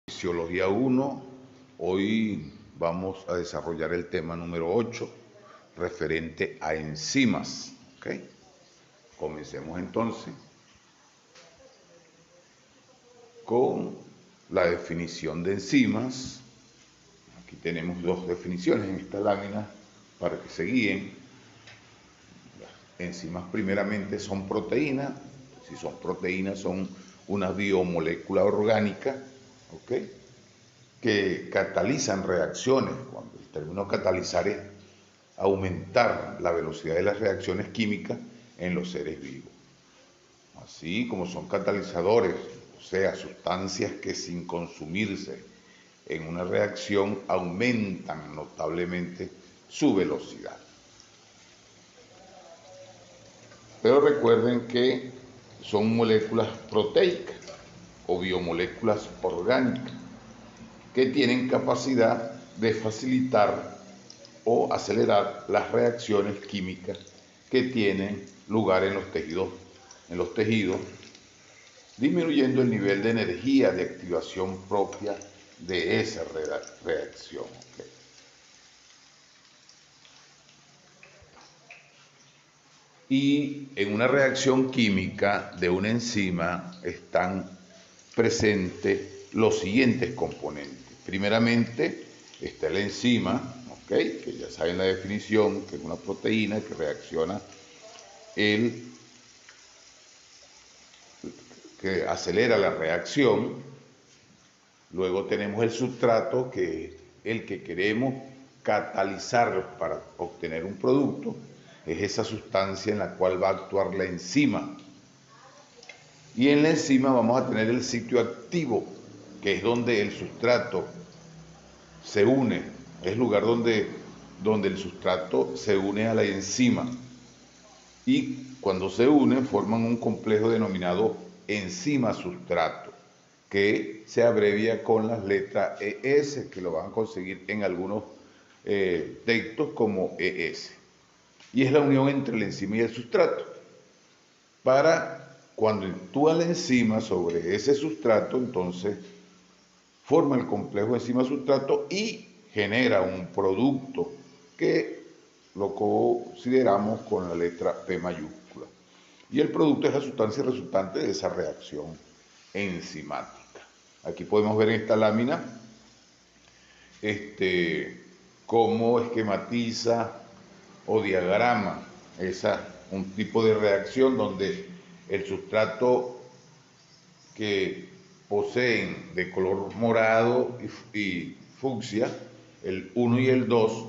Fisiología 1, hoy vamos a desarrollar el tema número 8, referente a enzimas. ¿Ok? Comencemos entonces con la definición de enzimas. Aquí tenemos dos definiciones en esta lámina para que se guíen. Las enzimas primeramente son proteínas. Si son proteínas, son una biomolécula orgánica, ¿ok?, que catalizan reacciones. Cuando el término catalizar es aumentar la velocidad de las reacciones químicas en los seres vivos. Así como son catalizadores, o sea, sustancias que sin consumirse en una reacción aumentan notablemente su velocidad. Pero recuerden que son moléculas proteicas o biomoléculas orgánicas que tienen capacidad de facilitar o acelerar las reacciones químicas que tienen lugar en los tejidos, disminuyendo el nivel de energía de activación propia de esa reacción. ¿Okay? Y en una reacción química de una enzima están presentes los siguientes componentes. Primeramente está la enzima, ¿okay?, que ya saben la definición, que es una proteína que reacciona, que acelera la reacción. Luego tenemos el sustrato, que es el que queremos catalizar para obtener un producto. Es esa sustancia en la cual va a actuar la enzima. Y en la enzima vamos a tener el sitio activo, que es donde el sustrato se une, es el lugar donde el sustrato se une a la enzima. Y cuando se unen forman un complejo denominado enzima-sustrato, que se abrevia con las letras ES, que lo van a conseguir en algunos textos como ES. Y es la unión entre la enzima y el sustrato. Para cuando actúa la enzima sobre ese sustrato, entonces forma el complejo enzima-sustrato y genera un producto que lo consideramos con la letra P mayúscula. Y el producto es la sustancia resultante de esa reacción enzimática. Aquí podemos ver en esta lámina cómo esquematiza o diagrama un tipo de reacción donde el sustrato que poseen de color morado y fucsia, el 1 y el 2,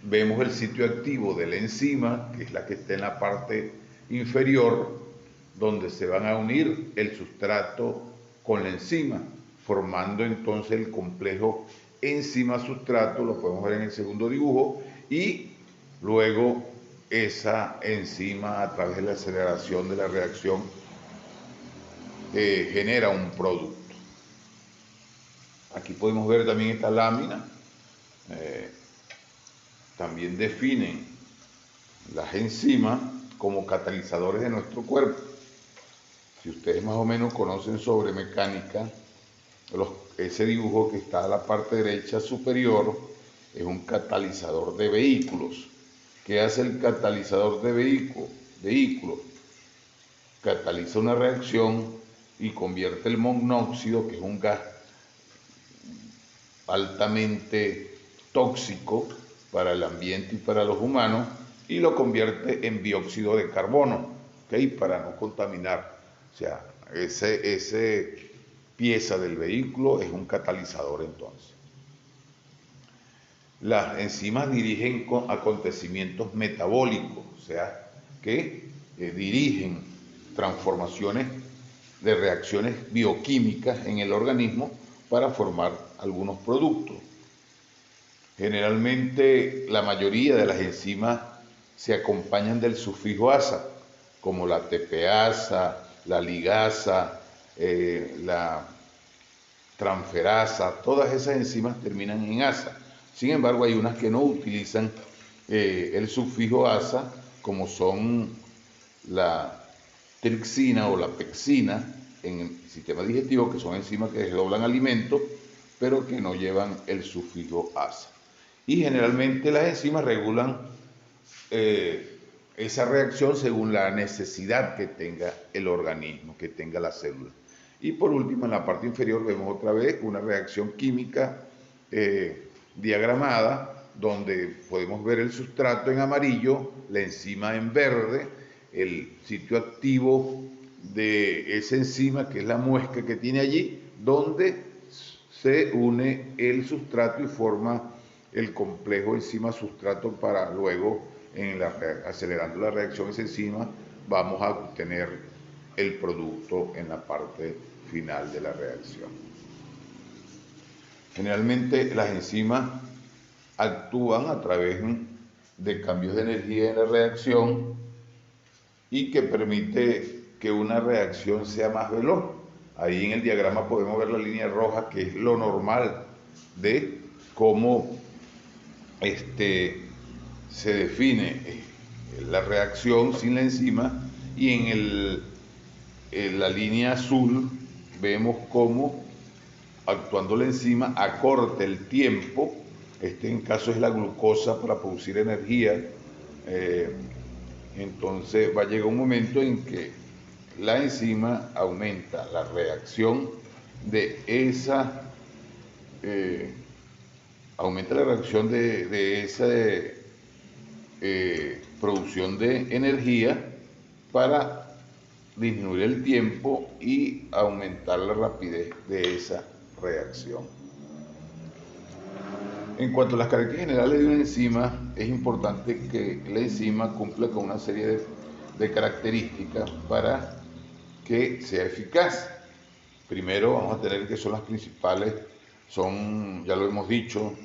vemos el sitio activo de la enzima, que es la que está en la parte inferior, donde se van a unir el sustrato con la enzima, formando entonces el complejo enzima-sustrato, lo podemos ver en el segundo dibujo, y luego esa enzima, a través de la aceleración de la reacción, genera un producto. Aquí podemos ver también esta lámina. También definen las enzimas como catalizadores de nuestro cuerpo. Si ustedes más o menos conocen sobre mecánica, ese dibujo que está a la parte derecha superior es un catalizador de vehículos. ¿Qué hace el catalizador de vehículos? Cataliza una reacción y convierte el monóxido, que es un gas altamente tóxico para el ambiente y para los humanos, y lo convierte en dióxido de carbono, ¿okay?, para no contaminar. O sea, ese pieza del vehículo es un catalizador entonces. Las enzimas dirigen acontecimientos metabólicos, o sea, que dirigen transformaciones de reacciones bioquímicas en el organismo para formar algunos productos. Generalmente la mayoría de las enzimas se acompañan del sufijo asa, como la TPasa, la ligasa, la transferasa. Todas esas enzimas terminan en asa. Sin embargo, hay unas que no utilizan el sufijo asa, como son la trixina o la pexina, en el sistema digestivo, que son enzimas que desdoblan alimentos, pero que no llevan el sufijo asa. Y generalmente las enzimas regulan esa reacción según la necesidad que tenga el organismo, que tenga la célula. Y por último, en la parte inferior vemos otra vez una reacción química diagramada, donde podemos ver el sustrato en amarillo, la enzima en verde, el sitio activo de esa enzima, que es la muesca que tiene allí, donde se une el sustrato y forma el complejo enzima-sustrato para luego, acelerando la reacción esa enzima, vamos a obtener el producto en la parte final de la reacción. Generalmente las enzimas actúan a través de cambios de energía en la reacción y que permite que una reacción sea más veloz. Ahí en el diagrama podemos ver la línea roja, que es lo normal de cómo se define la reacción sin la enzima, y en la línea azul vemos cómo actuando la enzima acorta el tiempo. En caso es la glucosa para producir energía. Entonces va a llegar un momento en que la enzima aumenta la reacción de esa producción de energía para disminuir el tiempo y aumentar la rapidez de esa reacción. En cuanto a las características generales de una enzima, es importante que la enzima cumpla con una serie de características para que sea eficaz. Primero vamos a tener que son las principales, ya lo hemos dicho,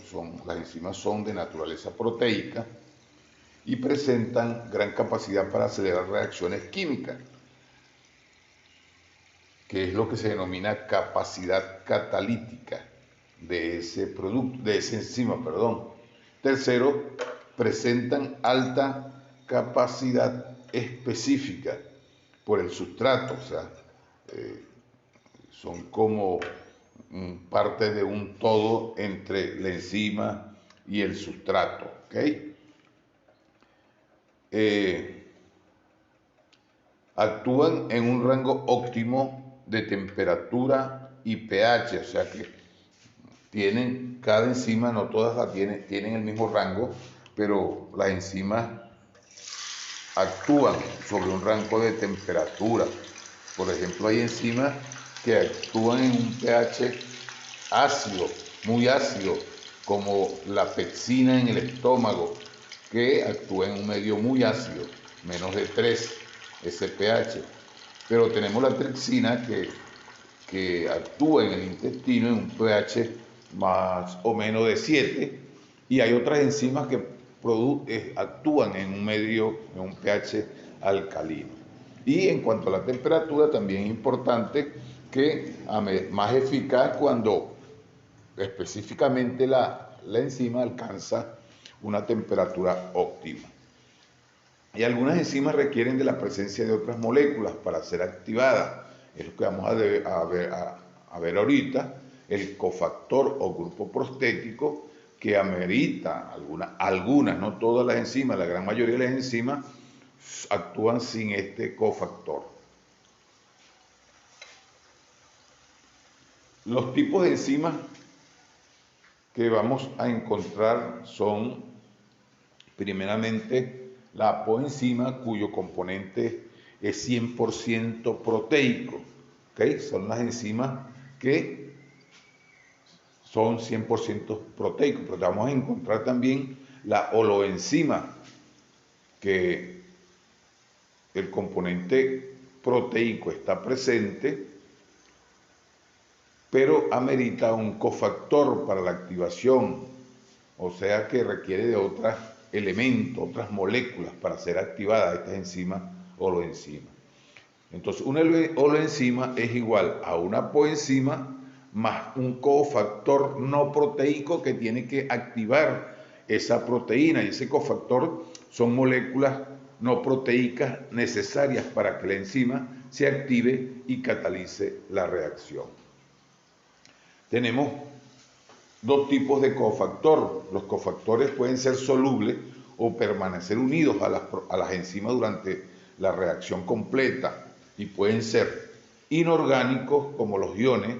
las enzimas son de naturaleza proteica y presentan gran capacidad para acelerar reacciones químicas, que es lo que se denomina capacidad catalítica de ese producto, de esa enzima, perdón. Tercero, presentan alta capacidad específica por el sustrato, o sea, son como parte de un todo entre la enzima y el sustrato, ¿ok? Actúan en un rango óptimo de temperatura y pH, o sea que cada enzima, no todas tienen el mismo rango, pero las enzimas actúan sobre un rango de temperatura. Por ejemplo, hay enzimas que actúan en un pH ácido, muy ácido, como la pepsina en el estómago, que actúa en un medio muy ácido, menos de 3 ese pH. Pero tenemos la tripsina que actúa en el intestino en un pH más o menos de 7, y hay otras enzimas que actúan en un pH alcalino. Y en cuanto a la temperatura, también es importante que más eficaz cuando específicamente la enzima alcanza una temperatura óptima. Y algunas enzimas requieren de la presencia de otras moléculas para ser activadas. Es lo que vamos a ver ahorita, el cofactor o grupo prostético, que amerita algunas, no todas las enzimas, la gran mayoría de las enzimas actúan sin este cofactor. Los tipos de enzimas que vamos a encontrar son, primeramente, la apoenzima, cuyo componente es 100% proteico, ¿okay? Son las enzimas que son 100% proteicos, pero vamos a encontrar también la holoenzima, que el componente proteico está presente, pero amerita un cofactor para la activación, o sea que requiere de otros elementos, otras moléculas para ser activada esta enzima holoenzima. Entonces, una holoenzima es igual a una apoenzima más un cofactor no proteico que tiene que activar esa proteína, y ese cofactor son moléculas no proteicas necesarias para que la enzima se active y catalice la reacción. Tenemos dos tipos de cofactor. Los cofactores pueden ser solubles o permanecer unidos a las enzimas durante la reacción completa y pueden ser inorgánicos como los iones,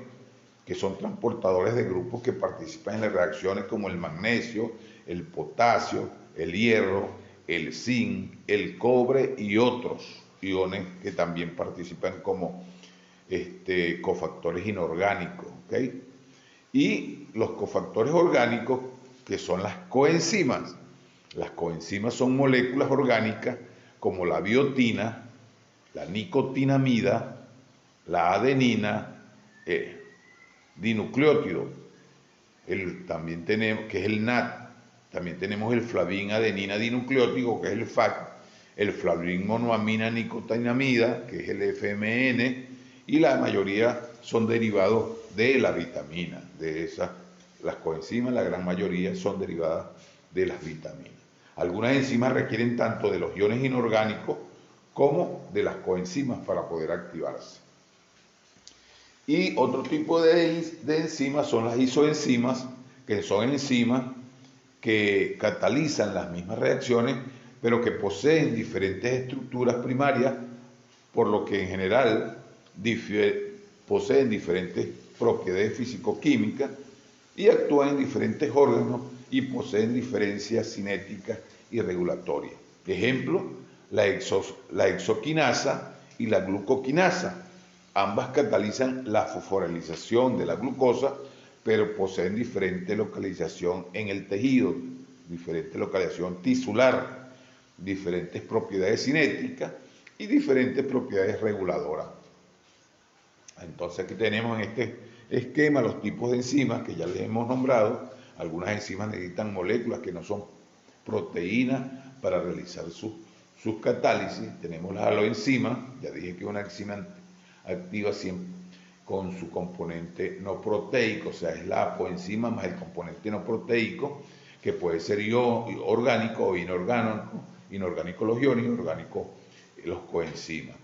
que son transportadores de grupos que participan en las reacciones como el magnesio, el potasio, el hierro, el zinc, el cobre y otros iones que también participan como cofactores inorgánicos, ¿okay? Y los cofactores orgánicos, que son las coenzimas. Las coenzimas son moléculas orgánicas como la biotina, la nicotinamida, la adenina, dinucleótido, también tenemos, que es el NAD, también tenemos el flavin adenina dinucleótido, que es el FAC, el flavin monoamina nicotinamida, que es el FMN, y la mayoría son derivados de la vitamina, las coenzimas, la gran mayoría son derivadas de las vitaminas. Algunas enzimas requieren tanto de los iones inorgánicos como de las coenzimas para poder activarse. Y otro tipo de enzimas son las isoenzimas, que son enzimas que catalizan las mismas reacciones, pero que poseen diferentes estructuras primarias, por lo que en general poseen diferentes propiedades físico-químicas y actúan en diferentes órganos y poseen diferencias cinéticas y regulatorias. Ejemplo, la exoquinasa y la glucoquinasa. Ambas catalizan la fosforilización de la glucosa, pero poseen diferente localización en el tejido, diferente localización tisular, diferentes propiedades cinéticas y diferentes propiedades reguladoras. Entonces aquí tenemos en este esquema los tipos de enzimas que ya les hemos nombrado. Algunas enzimas necesitan moléculas que no son proteínas para realizar sus catálisis. Tenemos las aloenzimas, ya dije que una enzima activa siempre con su componente no proteico, o sea, es la apoenzima más el componente no proteico, que puede ser orgánico o inorgánico los iones, orgánico los coenzimas.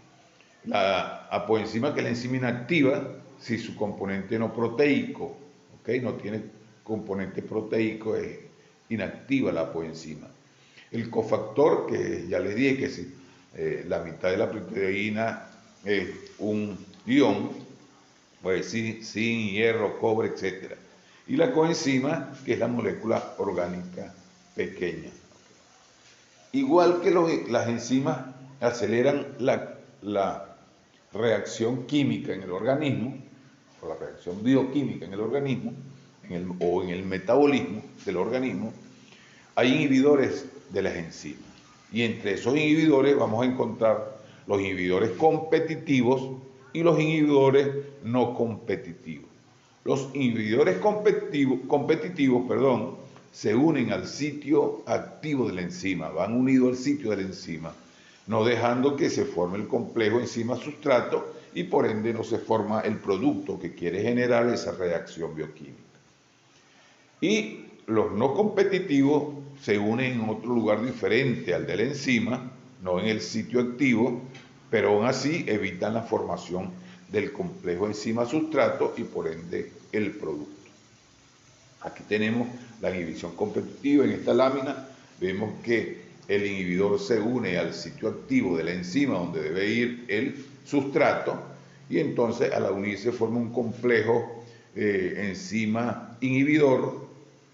La apoenzima, que es la enzima inactiva, si su componente no proteico, ¿okay? No tiene componente proteico, es inactiva la apoenzima. El cofactor, que ya les dije que si la mitad de la proteína es un ion, pues zinc, hierro, cobre, etc. Y la coenzima, que es la molécula orgánica pequeña. Igual que las enzimas aceleran la reacción química en el organismo, o la reacción bioquímica en el organismo, o en el metabolismo del organismo, hay inhibidores de las enzimas. Y entre esos inhibidores vamos a encontrar los inhibidores competitivos y los inhibidores no competitivos. Los inhibidores competitivos, se unen al sitio activo de la enzima, van unidos al sitio de la enzima, no dejando que se forme el complejo enzima-sustrato y por ende no se forma el producto que quiere generar esa reacción bioquímica. Y los no competitivos se unen en otro lugar diferente al de la enzima, no en el sitio activo, pero aún así evitan la formación del complejo enzima-sustrato y por ende el producto. Aquí tenemos la inhibición competitiva. En esta lámina vemos que el inhibidor se une al sitio activo de la enzima donde debe ir el sustrato y entonces al unirse forma un complejo enzima inhibidor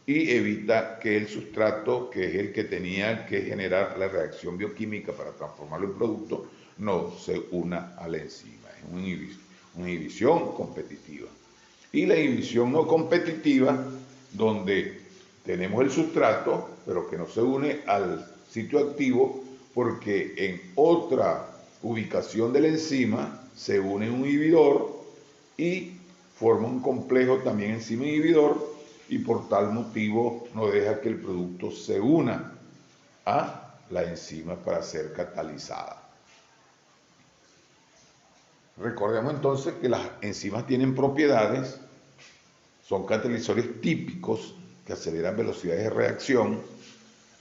y evita que el sustrato, que es el que tenía que generar la reacción bioquímica para transformarlo en producto, no se una a la enzima. Es una inhibición competitiva. Y la inhibición no competitiva, donde tenemos el sustrato, pero que no se une al sitio activo, porque en otra ubicación de la enzima se une un inhibidor y forma un complejo también enzima inhibidor, y por tal motivo no deja que el producto se una a la enzima para ser catalizada. Recordemos entonces que las enzimas tienen propiedades, son catalizadores típicos que aceleran velocidades de reacción.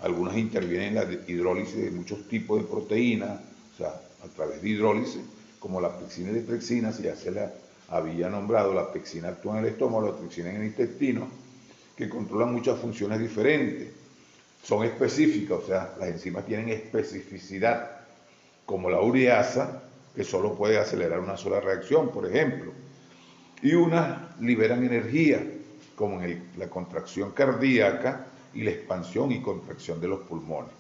Algunas intervienen en la hidrólisis de muchos tipos de proteínas, o sea, a través de hidrólisis, como la pexina y la trexina, si ya se la había nombrado, la pexina actúa en el estómago, la trexina en el intestino, que controlan muchas funciones diferentes. Son específicas, o sea, las enzimas tienen especificidad, como la ureasa, que solo puede acelerar una sola reacción, por ejemplo. Y unas liberan energía, como en la contracción cardíaca y la expansión y contracción de los pulmones.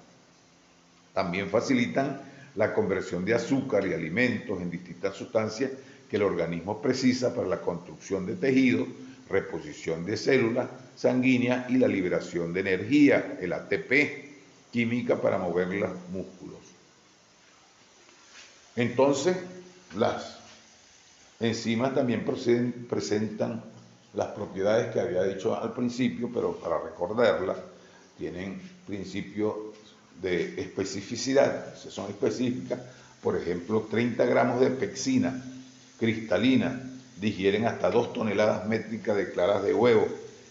También facilitan la conversión de azúcar y alimentos en distintas sustancias que el organismo precisa para la construcción de tejidos, reposición de células sanguíneas y la liberación de energía, el ATP, química para mover los músculos. Entonces, las enzimas también presentan las propiedades que había dicho al principio, pero para recordarlas, tienen principios de especificidad, son específicas. Por ejemplo, 30 gramos de pexina cristalina digieren hasta 2 toneladas métricas de claras de huevo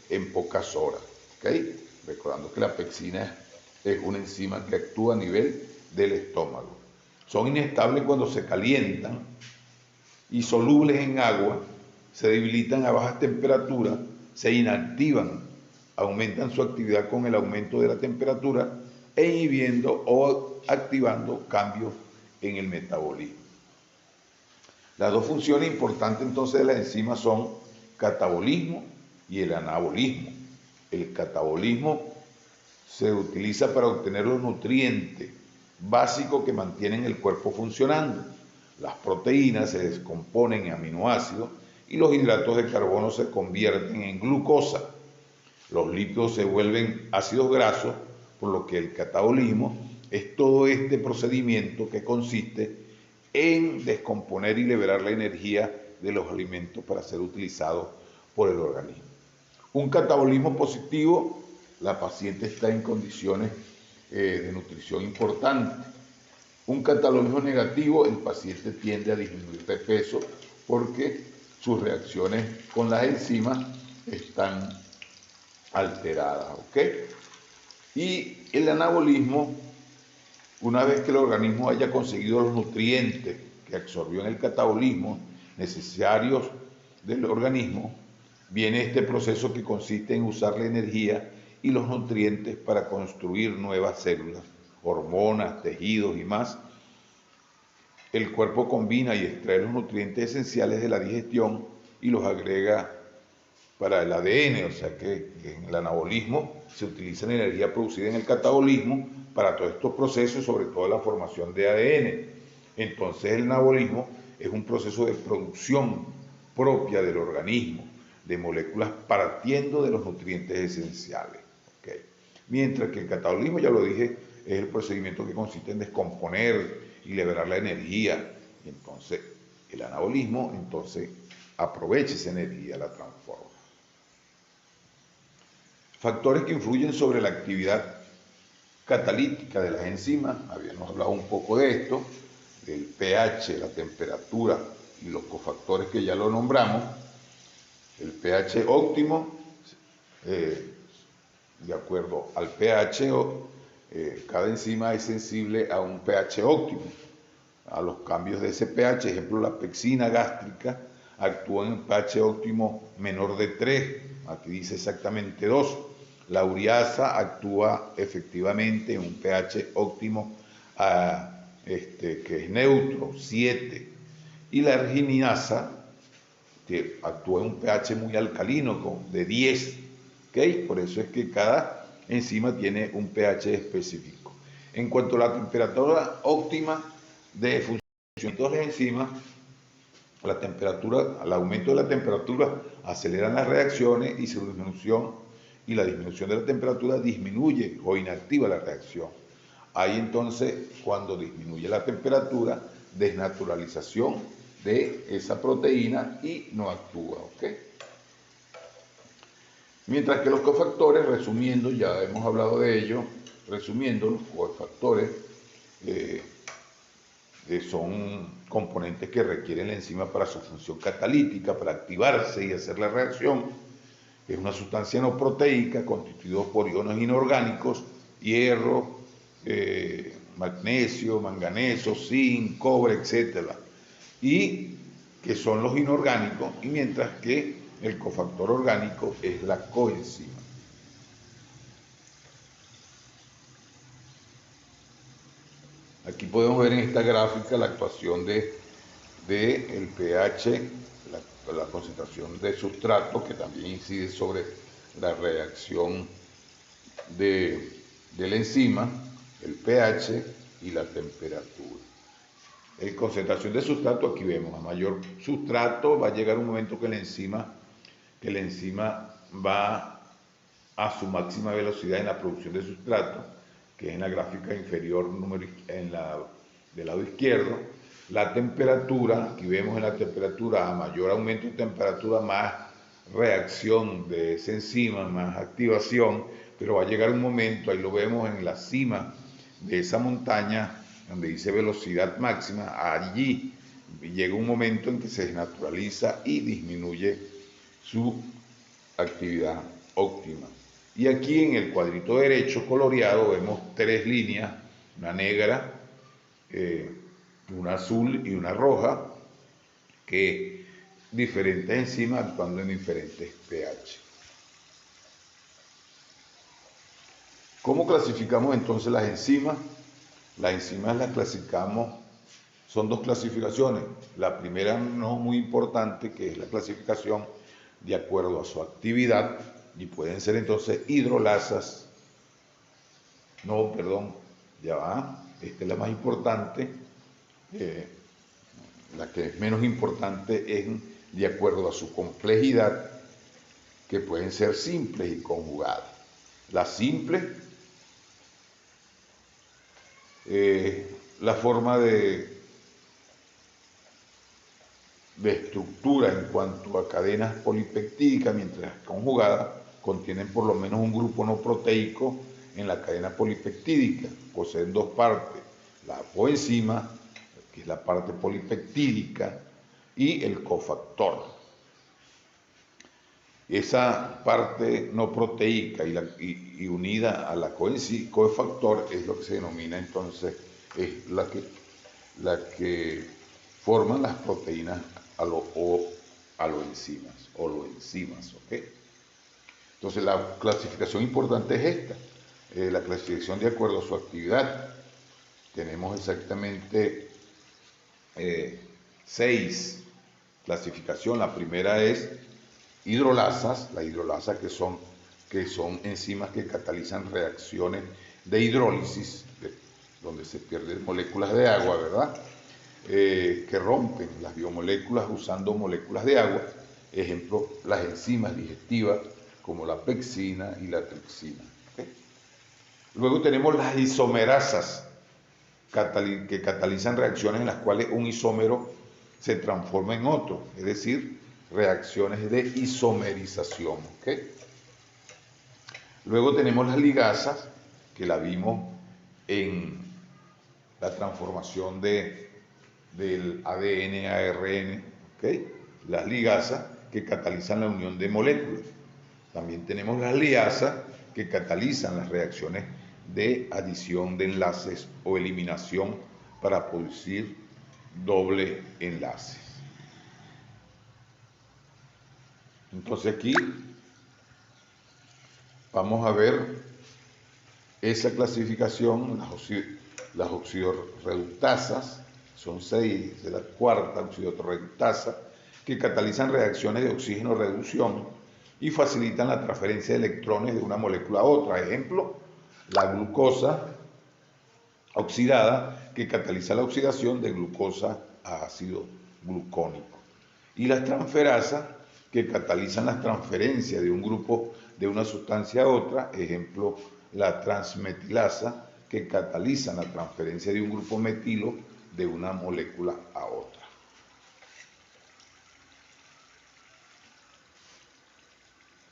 en pocas horas. ¿Okay? Recordando que la pexina es una enzima que actúa a nivel del estómago. Son inestables cuando se calientan y solubles en agua, se debilitan a bajas temperaturas, se inactivan, aumentan su actividad con el aumento de la temperatura e inhibiendo o activando cambios en el metabolismo. Las dos funciones importantes entonces de las enzimas son catabolismo y el anabolismo. El catabolismo se utiliza para obtener los nutrientes básicos que mantienen el cuerpo funcionando. Las proteínas se descomponen en aminoácidos y los hidratos de carbono se convierten en glucosa. Los lípidos se vuelven ácidos grasos, por lo que el catabolismo es todo este procedimiento que consiste en descomponer y liberar la energía de los alimentos para ser utilizados por el organismo. Un catabolismo positivo, la paciente está en condiciones de nutrición importantes. Un catabolismo negativo, el paciente tiende a disminuir de peso porque sus reacciones con las enzimas están alteradas, ¿ok? Y el anabolismo, una vez que el organismo haya conseguido los nutrientes que absorbió en el catabolismo necesarios del organismo, viene este proceso que consiste en usar la energía y los nutrientes para construir nuevas células, hormonas, tejidos y más. El cuerpo combina y extrae los nutrientes esenciales de la digestión y los agrega para el ADN, o sea que en el anabolismo se utiliza la energía producida en el catabolismo para todos estos procesos, sobre todo la formación de ADN. Entonces el anabolismo es un proceso de producción propia del organismo, de moléculas partiendo de los nutrientes esenciales. ¿Okay? Mientras que el catabolismo, ya lo dije, es el procedimiento que consiste en descomponer y liberar la energía. Y entonces el anabolismo, entonces, aprovecha esa energía, la transforma. Factores que influyen sobre la actividad catalítica de las enzimas, habíamos hablado un poco de esto, del pH, la temperatura y los cofactores que ya lo nombramos. El pH óptimo, de acuerdo al pH, cada enzima es sensible a un pH óptimo, a los cambios de ese pH. Ejemplo, la pexina gástrica actúa en un pH óptimo menor de 3, aquí dice exactamente 2. La ureasa actúa efectivamente en un pH óptimo que es neutro, 7. Y la arginasa, que actúa en un pH muy alcalino, de 10. ¿Okay? Por eso es que cada enzima tiene un pH específico. En cuanto a la temperatura óptima de funcionamiento de las enzimas, la temperatura, al aumento de la temperatura aceleran las reacciones y su disminución y la disminución de la temperatura disminuye o inactiva la reacción. Ahí entonces, cuando disminuye la temperatura, desnaturalización de esa proteína y no actúa, ¿ok? Mientras que los cofactores, resumiendo, ya hemos hablado de ello, resumiendo, los cofactores son componentes que requieren la enzima para su función catalítica, para activarse y hacer la reacción. Es una sustancia no proteica constituida por iones inorgánicos, hierro, magnesio, manganeso, zinc, cobre, etc. y que son los inorgánicos, y mientras que el cofactor orgánico es la coenzima. Aquí podemos ver en esta gráfica la actuación del pH, la concentración de sustrato, que también incide sobre la reacción de la enzima, el pH y la temperatura. En concentración de sustrato, aquí vemos, a mayor sustrato va a llegar un momento que la enzima va a su máxima velocidad en la producción de sustrato, que es en la gráfica inferior del lado izquierdo. La temperatura, aquí vemos en la temperatura, a mayor aumento de temperatura, más reacción de esa enzima, más activación, pero va a llegar un momento, ahí lo vemos en la cima de esa montaña, donde dice velocidad máxima, allí llega un momento en que se desnaturaliza y disminuye su actividad óptima. Y aquí en el cuadrito derecho coloreado vemos tres líneas, una negra, una azul y una roja, que diferentes enzimas actuando en diferentes pH. ¿Cómo clasificamos entonces las enzimas? Las enzimas las clasificamos, son dos clasificaciones. La primera no muy importante, que es la clasificación de acuerdo a su actividad, y pueden ser entonces hidrolasas. No, perdón, ya va. Esta es la más importante. La que es menos importante es de acuerdo a su complejidad, que pueden ser simples y conjugadas. La simple, la forma de estructura en cuanto a cadenas polipeptídicas, mientras conjugadas contienen por lo menos un grupo no proteico en la cadena polipeptídica. Poseen dos partes, la coenzima, que es la parte polipeptídica, y el cofactor. Esa parte no proteica y unida a la cofactor es lo que se denomina entonces, es la que forman las proteínas aloenzimas o loenzimas, ¿ok? Entonces la clasificación importante es esta, la clasificación de acuerdo a su actividad. Tenemos exactamente 6 clasificaciones. La primera es hidrolasas, las hidrolasas que son enzimas que catalizan reacciones de hidrólisis, donde se pierden moléculas de agua, ¿verdad? Que rompen las biomoléculas usando moléculas de agua, ejemplo, las enzimas digestivas como la pexina y la tripsina. ¿Okay? Luego tenemos las isomerasas, que catalizan reacciones en las cuales un isómero se transforma en otro, es decir, reacciones de isomerización. ¿Okay? Luego tenemos las ligasas, que la vimos en la transformación del ADN a ARN, ¿okay? Las ligasas que catalizan la unión de moléculas. También tenemos las liasas que catalizan las reacciones de adición de enlaces o eliminación para producir doble enlaces. Entonces aquí vamos a ver esa clasificación, las oxidorreductasas, son 6 de la cuarta oxidorreductasa, que catalizan reacciones de oxígeno-reducción y facilitan la transferencia de electrones de una molécula a otra. Ejemplo, la glucosa oxidada, que cataliza la oxidación de glucosa a ácido glucónico. Y las transferasas, que catalizan la transferencia de un grupo de una sustancia a otra. Ejemplo, la transmetilasa, que cataliza la transferencia de un grupo metilo de una molécula a otra.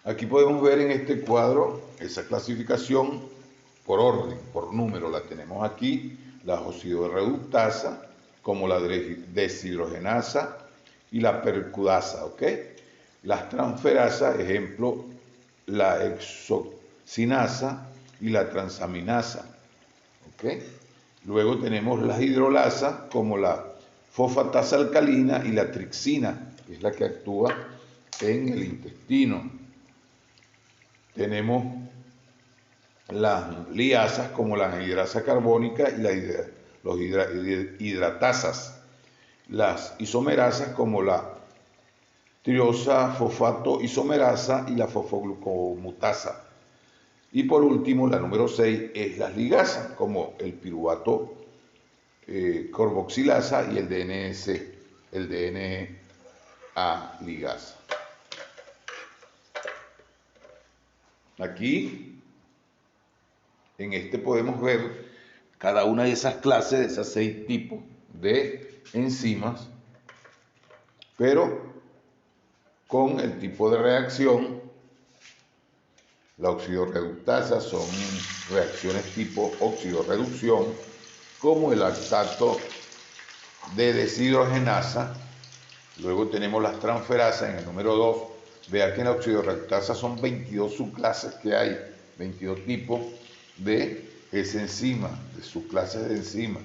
Aquí podemos ver en este cuadro esa clasificación por orden, por número. La tenemos aquí, la oxidorreductasa, como la deshidrogenasa y la percudasa, ¿ok? Las transferasas, ejemplo, la hexocinasa y la transaminasa, ¿ok? Luego tenemos las hidrolasas, como la fosfatasa alcalina y la trixina, que es la que actúa en el intestino. Tenemos las liasas como la anhidrasa carbónica y los hidratasas, las isomerasas como la triosa fosfato isomerasa y la fosfoglucomutasa. Y por último, la número 6 es las ligasas, como el piruvato carboxilasa y el DNS, el DNA ligasa. Aquí, en este podemos ver cada una de esas clases, de esas 6 tipos de enzimas, pero con el tipo de reacción. La oxidorreductasa son reacciones tipo oxidorreducción, como el lactato de deshidrogenasa. Luego tenemos las transferasas en el número 2. Vea que en la oxidorreductasa son 22 subclases que hay, 22 tipos de esa enzima, de subclases de enzimas.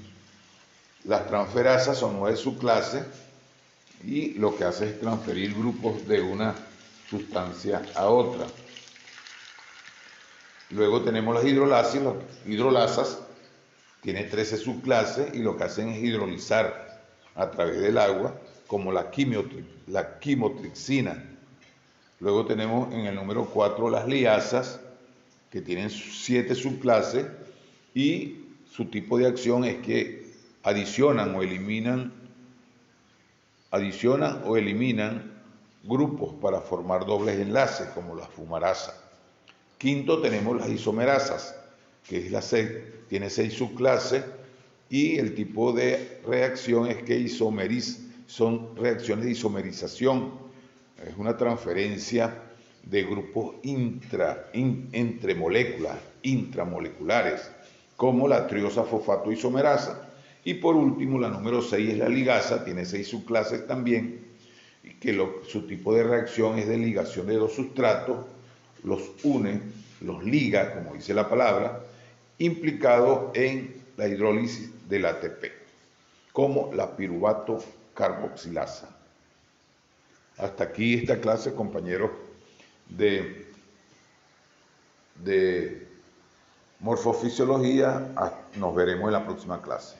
Las transferasas son 9 subclases y lo que hace es transferir grupos de una sustancia a otra. Luego tenemos las hidrolasas, tiene 13 subclases y lo que hacen es hidrolizar a través del agua, como la quimotrixina. Luego tenemos en el número 4 las liasas, que tienen 7 subclases y su tipo de acción es que adicionan o eliminan grupos para formar dobles enlaces, como la fumarasa. Quinto, tenemos las isomerasas, que es tiene 6 subclases y el tipo de reacción es que son reacciones de isomerización. Es una transferencia de grupos entre moléculas, intramoleculares, como la triosa fosfato isomerasa. Y por último, la número 6 es la ligasa, tiene 6 subclases también, que su tipo de reacción es de ligación de 2 sustratos, los une, los liga, como dice la palabra, implicado en la hidrólisis del ATP, como la piruvato carboxilasa. Hasta aquí esta clase, compañeros, de morfofisiología. Nos veremos en la próxima clase.